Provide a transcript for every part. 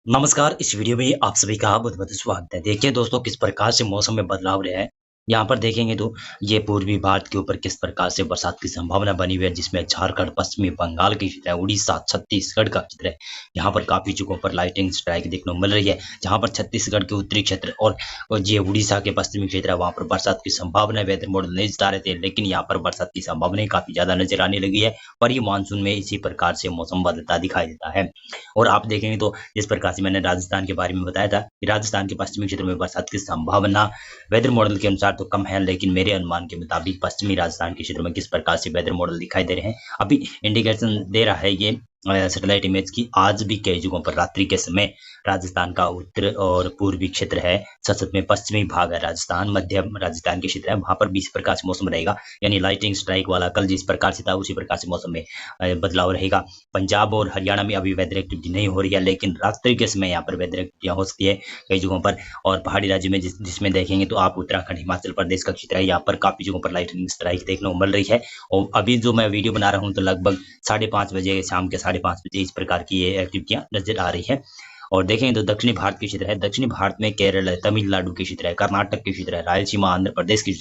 नमस्कार। इस वीडियो में आप सभी का बहुत-बहुत स्वागत है। देखिए दोस्तों, किस प्रकार से मौसम में बदलाव रहा है। यहाँ पर देखेंगे तो ये पूर्वी भारत के ऊपर किस प्रकार से बरसात की संभावना बनी हुई है, जिसमें झारखंड, पश्चिमी बंगाल की क्षेत्र है, उड़ीसा, छत्तीसगढ़ का क्षेत्र है। यहाँ पर काफ़ी जगहों पर लाइटनिंग स्ट्राइक देखने को मिल रही है। जहाँ पर छत्तीसगढ़ के उत्तरी क्षेत्र और ये उड़ीसा के पश्चिमी क्षेत्र है, वहाँ पर बरसात की संभावना वेदर मॉडल नहीं जता रहे थे, लेकिन यहाँ पर बरसात की संभावनाएँ काफ़ी ज़्यादा नज़र आने लगी है और ये मानसून में इसी प्रकार से मौसम बदलता दिखाई देता है। और आप देखेंगे तो जिस प्रकार से मैंने राजस्थान के बारे में बताया था कि राजस्थान के पश्चिमी क्षेत्रों में बरसात की संभावना वेदर मॉडल के अनुसार तो कम है, लेकिन मेरे अनुमान के मुताबिक पश्चिमी राजस्थान के क्षेत्रों में किस प्रकार से वेदर मॉडल दिखाई दे रहे हैं, अभी इंडिकेशन दे रहा है ये सैटेलाइट इमेज की। आज भी कई जगहों पर रात्रि के समय राजस्थान का उत्तर और पूर्वी क्षेत्र है, सतत में पश्चिमी भाग है राजस्थान, मध्य राजस्थान के क्षेत्र है, वहां पर भी इस प्रकार से मौसम रहेगा। यानी लाइटिंग स्ट्राइक वाला कल जिस प्रकार से था उसी प्रकार से मौसम में बदलाव रहेगा। पंजाब और हरियाणा में अभी वेदर एक्टिविटी नहीं हो रही है, लेकिन रात्रि के समय यहाँ पर वेदर एक्टिविटियाँ हो सकती है कई जगहों पर। और पहाड़ी राज्य में जिसमें देखेंगे तो आप उत्तराखंड, हिमाचल प्रदेश का क्षेत्र है, यहाँ पर काफी जगहों पर लाइटनिंग स्ट्राइक देखने को मिल रही है। और अभी जो मैं वीडियो बना रहा हूँ तो लगभग 5:30 बजे, शाम के 5:30 बजे इस प्रकार की ये एक्टिविटियाँ नजर आ रही है। और देखें तो दक्षिणी भारत के क्षेत्र है, दक्षिणी भारत में केरल है, तमिलनाडु के क्षेत्र है, कर्नाटक के क्षेत्र है, रायलसीमा, आंध्र प्रदेश के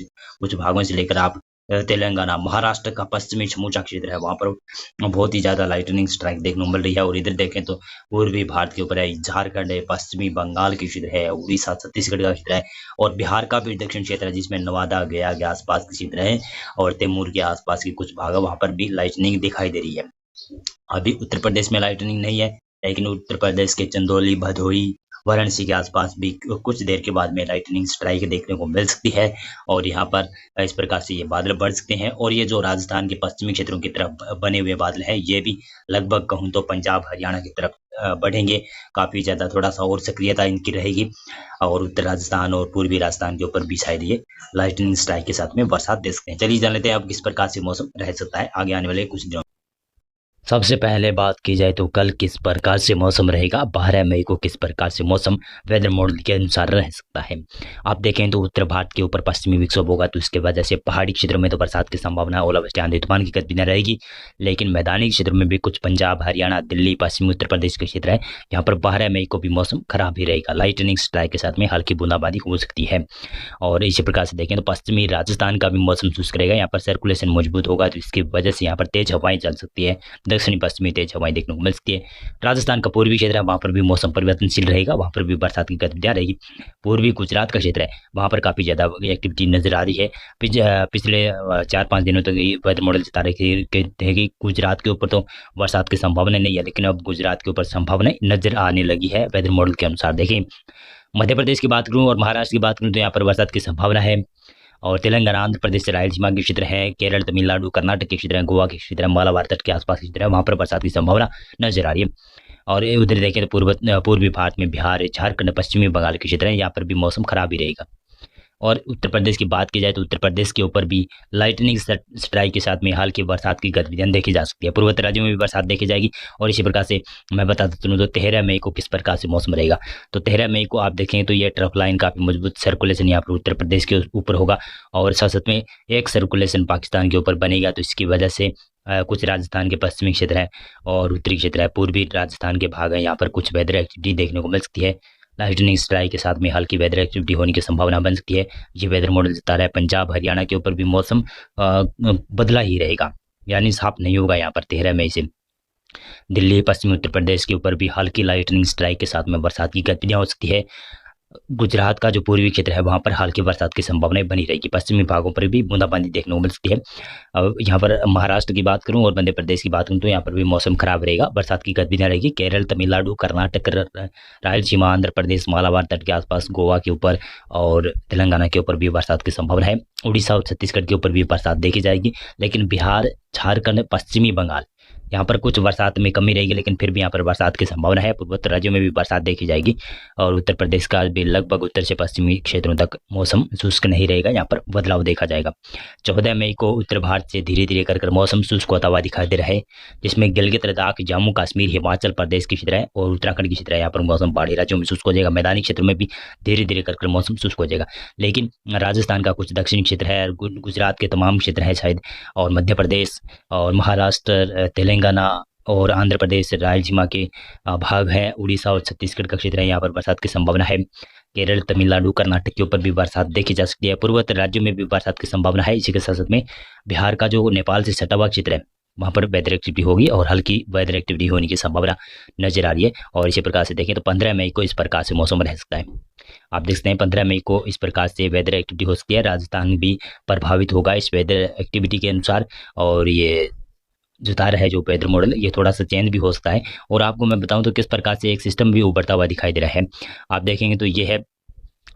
कुछ भागों से लेकर आप तेलंगाना, महाराष्ट्र का पश्चिमी समूचा क्षेत्र है, वहां पर बहुत ही ज्यादा लाइटनिंग स्ट्राइक देखने को मिल रही है। और इधर देखें तो पूर्वी भारत के ऊपर है, झारखंड है, पश्चिमी बंगाल के क्षेत्र है, उड़ीसा, छत्तीसगढ़ का क्षेत्र है और बिहार का भी दक्षिण क्षेत्र है, जिसमें नवादा, गया के आसपास के क्षेत्र है और तैमूर के आसपास के कुछ भाग, वहां पर भी लाइटनिंग दिखाई दे रही है। अभी उत्तर प्रदेश में लाइटनिंग नहीं है, लेकिन उत्तर प्रदेश के चंदौली, भदोही, वाराणसी के आसपास भी कुछ देर के बाद में लाइटनिंग स्ट्राइक देखने को मिल सकती है। और यहाँ पर इस प्रकार से ये बादल बढ़ सकते हैं। और ये जो राजस्थान के पश्चिमी क्षेत्रों की तरफ बने हुए बादल हैं, ये भी लगभग कहूँ तो पंजाब, हरियाणा की तरफ बढ़ेंगे। काफी ज्यादा थोड़ा सा और सक्रियता इनकी रहेगी और उत्तर राजस्थान और पूर्वी राजस्थान के ऊपर भी शायद ये लाइटनिंग स्ट्राइक के साथ में बरसात दे सकते हैं। चलिए जान लेते हैं अब किस प्रकार से मौसम रह सकता है आगे आने वाले कुछ दिनों। सबसे पहले बात की जाए तो कल किस प्रकार से मौसम रहेगा, 12 मई को किस प्रकार से मौसम वेदर मॉडल के अनुसार रह सकता है। आप देखें तो उत्तर भारत के ऊपर पश्चिमी विक्षोभ होगा, तो इसके वजह से पहाड़ी क्षेत्रों में तो बरसात की संभावना, ओलावृष्टि, आंधी तूफान की गतिविधियां रहेगी। लेकिन मैदानी क्षेत्रों में भी कुछ पंजाब, हरियाणा, दिल्ली, पश्चिमी उत्तर प्रदेश के क्षेत्र है, यहाँ पर 12 मई को भी मौसम खराब ही रहेगा। लाइटनिंग स्ट्राइक के साथ में हल्की बूंदाबांदी हो सकती है। और इसी प्रकार से देखें तो पश्चिमी राजस्थान का भी मौसम शुष्क रहेगा, यहाँ पर सर्कुलेशन मजबूत होगा, तो इसकी वजह से यहाँ पर तेज हवाएं चल सकती है, दक्षिणी पश्चिमी तेज हवाएं देखने को मिल सकती है। राजस्थान का पूर्वी क्षेत्र है, वहां पर भी मौसम परिवर्तनशील रहेगा, वहां पर भी बरसात की गतिविधियां रहेगी। पूर्वी गुजरात का क्षेत्र है, वहां पर काफी ज्यादा एक्टिविटी नजर आ रही है। पिछले 4-5 दिनों तक वेदर मॉडल बता रहे थे कि गुजरात के ऊपर तो बरसात की संभावना नहीं है, लेकिन अब गुजरात के ऊपर संभावना नजर आने लगी है वेदर मॉडल के अनुसार। देखिए मध्य प्रदेश की बात करूं और महाराष्ट्र की बात करूं तो यहाँ पर बरसात की संभावना है। और तेलंगाना, आंध्र प्रदेश से रायलसीमा के क्षेत्र है, केरल, तमिलनाडु, कर्नाटक के क्षेत्र है, गोवा के क्षेत्र है, मालाबार तट के आसपास के क्षेत्र है, वहां पर बरसात की संभावना नजर आ रही है। और उधर देखें तो पूर्वी भारत में बिहार, झारखंड, पश्चिमी बंगाल के क्षेत्र है, यहाँ पर भी मौसम खराब ही रहेगा। और उत्तर प्रदेश की बात की जाए तो उत्तर प्रदेश के ऊपर भी लाइटनिंग स्ट्राइक के साथ में हल्की बरसात की गतिविधियां देखी जा सकती है। पूर्वोत्तर राज्यों में भी बरसात देखी जाएगी। और इसी प्रकार से मैं बता देता हूँ तो 13 मई को किस प्रकार से मौसम रहेगा। तो 13 मई को आप देखें तो ये ट्रफ लाइन काफी मजबूत सर्कुलेशन यहाँ पर उत्तर प्रदेश के ऊपर होगा और साथ साथ में एक सर्कुलेशन पाकिस्तान के ऊपर बनेगा, तो इसकी वजह से कुछ राजस्थान के पश्चिमी क्षेत्र है और उत्तरी क्षेत्र है, पूर्वी राजस्थान के भाग है, यहाँ पर कुछ वेदर एक्टिविटी देखने को मिल सकती है। लाइटनिंग स्ट्राइक के साथ में हल्की वेदर एक्टिविटी होने की संभावना बन सकती है। ये वेदर मॉडल बता रहा है पंजाब, हरियाणा के ऊपर भी मौसम बदला ही रहेगा, यानी साफ नहीं होगा यहाँ पर 13 मई से। दिल्ली, पश्चिमी उत्तर प्रदेश के ऊपर भी हल्की लाइटनिंग स्ट्राइक के साथ में बरसात की गतिविधियां हो सकती है। गुजरात का जो पूर्वी क्षेत्र है वहां पर हल्की बरसात की संभावनाएं बनी रहेगी। पश्चिमी भागों पर भी बूंदाबांदी देखने को मिल सकती है। यहाँ पर महाराष्ट्र की बात करूं और मध्य प्रदेश की बात करूं तो यहाँ पर भी मौसम खराब रहेगा, बरसात की गतिविधियां रहेगी। केरल, तमिलनाडु, कर्नाटक, रायलसीमा, आंध्र प्रदेश, मालाबार तट के आसपास, गोवा के ऊपर और तेलंगाना के ऊपर भी बरसात की संभावना है। उड़ीसा और छत्तीसगढ़ के ऊपर भी बरसात देखी जाएगी। लेकिन बिहार, झारखंड, पश्चिमी बंगाल यहाँ पर कुछ बरसात में कमी रहेगी, लेकिन फिर भी यहाँ पर बरसात की संभावना है। पूर्वोत्तर राज्यों में भी बरसात देखी जाएगी और उत्तर प्रदेश का भी लगभग उत्तर से पश्चिमी क्षेत्रों तक मौसम शुष्क नहीं रहेगा, यहाँ पर बदलाव देखा जाएगा। 14 मई को उत्तर भारत से धीरे धीरे कर मौसम शुष्क होता हुआ दिखाई दे रहा है, जिसमें गिलगित, लद्दाख, जम्मू कश्मीर, हिमाचल प्रदेश की क्षेत्र है और उत्तराखंड की क्षेत्र है, यहाँ पर मौसम पहाड़ी राज्यों में शुष्क हो जाएगा। मैदानी क्षेत्र में भी धीरे धीरे कर मौसम शुष्क हो जाएगा। लेकिन राजस्थान का कुछ दक्षिणी क्षेत्र है, गुजरात के तमाम क्षेत्र है शायद, और मध्य प्रदेश और महाराष्ट्र, तेलंगाना और आंध्र प्रदेश, रायलसीमा के भाग है, उड़ीसा और छत्तीसगढ़ का क्षेत्र है, यहाँ पर बरसात की संभावना है। केरल, तमिलनाडु, कर्नाटक के ऊपर भी बरसात देखी जा सकती है। पूर्वोत्तर राज्यों में भी बरसात की संभावना है। इसी के साथ साथ में बिहार का जो नेपाल से सटा हुआ क्षेत्र है, वहाँ पर वेदर एक्टिविटी होगी और हल्की वेदर एक्टिविटी होने की संभावना नजर आ रही है। और इसी प्रकार से देखें तो 15 मई को इस प्रकार से मौसम रह सकता है। आप देख सकते हैं 15 मई को इस प्रकार से वेदर एक्टिविटी हो सकती है। राजस्थान भी प्रभावित होगा इस वेदर एक्टिविटी के अनुसार। और ये जो तारा है, जो वेदर मॉडल, ये थोड़ा सा चेंज भी हो सकता है। और आपको मैं बताऊं तो किस प्रकार से एक सिस्टम भी उभरता हुआ दिखाई दे रहा है। आप देखेंगे तो ये है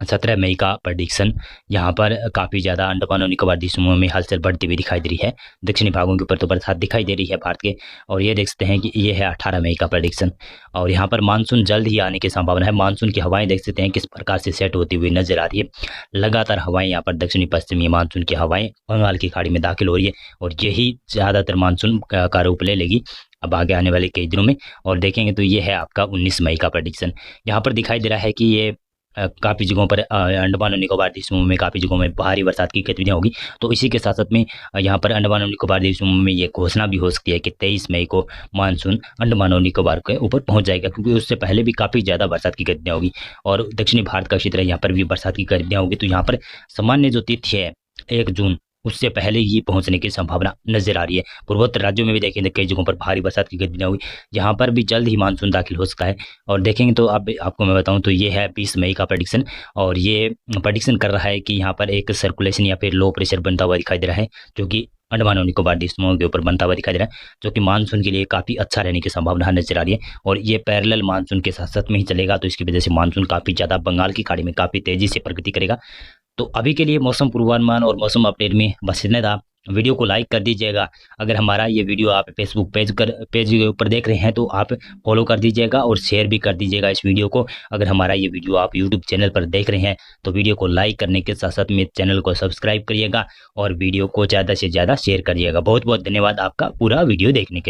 17 मई का प्रडिक्शन। यहाँ पर काफ़ी ज़्यादा अंडमान और निकोबार द्वीप समूह में हलचल बढ़ती हुई दिखाई दे रही है। दक्षिणी भागों के ऊपर तो बरसात दिखाई दे रही है भारत के। और ये देख सकते हैं कि ये है 18 मई का प्रडिक्शन। और यहाँ पर मानसून जल्द ही आने की संभावना है। मानसून की हवाएं देख सकते हैं किस प्रकार से सेट होती हुई नजर आ रही है। लगातार हवाएं यहाँ पर दक्षिणी पश्चिमी मानसून की हवाएं बंगाल की खाड़ी में दाखिल हो रही है और यही ज़्यादातर मानसून का रूप ले लेगी अब आगे आने वाले कई दिनों में। और देखेंगे तो ये है आपका 19 मई का प्रडिक्शन। यहाँ पर दिखाई दे रहा है कि ये काफ़ी जगहों पर अंडमान और निकोबार द्वीप समूह में काफ़ी जगहों में भारी बरसात की गतिविधियाँ होगी। तो इसी के साथ साथ में यहाँ पर अंडमान और निकोबार द्वीप समूह में ये घोषणा भी हो सकती है कि 23 मई को मानसून अंडमान और निकोबार के ऊपर पहुंच जाएगा, क्योंकि उससे पहले भी काफ़ी ज़्यादा बरसात की गतिविधियाँ होगी। और दक्षिणी भारत का क्षेत्र है, यहाँ पर भी बरसात की गतिविधियाँ होगी। तो यहाँ पर सामान्य जो तिथि है 1 जून, उससे पहले ही पहुंचने की संभावना नजर आ रही है। पूर्वोत्तर राज्यों में भी देखेंगे कई जगहों पर भारी बरसात की गतिविधियां हुई, यहाँ पर भी जल्द ही मानसून दाखिल हो सकता है। और देखेंगे तो अब आपको मैं बताऊं तो ये है 20 मई का प्रडिक्शन। और ये प्रडिक्शन कर रहा है कि यहाँ पर एक सर्कुलेशन या फिर लो प्रेशर बनता हुआ दिखाई दे रहा है, जो कि अंडमान और निकोबार द्वीप समूह के ऊपर बनता हुआ दिखाई दे रहा है, जो कि मानसून के लिए काफ़ी अच्छा रहने की संभावना नजर आ रही है। और ये पैरेलल मानसून के साथ साथ में ही चलेगा, तो इसकी वजह से मानसून काफ़ी ज़्यादा बंगाल की खाड़ी में काफ़ी तेज़ी से प्रगति करेगा। तो अभी के लिए मौसम पूर्वानुमान और मौसम अपडेट में बस इतना था। वीडियो को लाइक कर दीजिएगा। अगर हमारा ये वीडियो आप फेसबुक पेज के ऊपर देख रहे हैं तो आप फॉलो कर दीजिएगा और शेयर भी कर दीजिएगा इस वीडियो को। अगर हमारा ये वीडियो आप यूट्यूब चैनल पर देख रहे हैं तो वीडियो को लाइक करने के साथ साथ में चैनल को सब्सक्राइब करिएगा और वीडियो को ज़्यादा से ज़्यादा शेयर करिएगा। बहुत बहुत धन्यवाद आपका पूरा वीडियो देखने के लिए।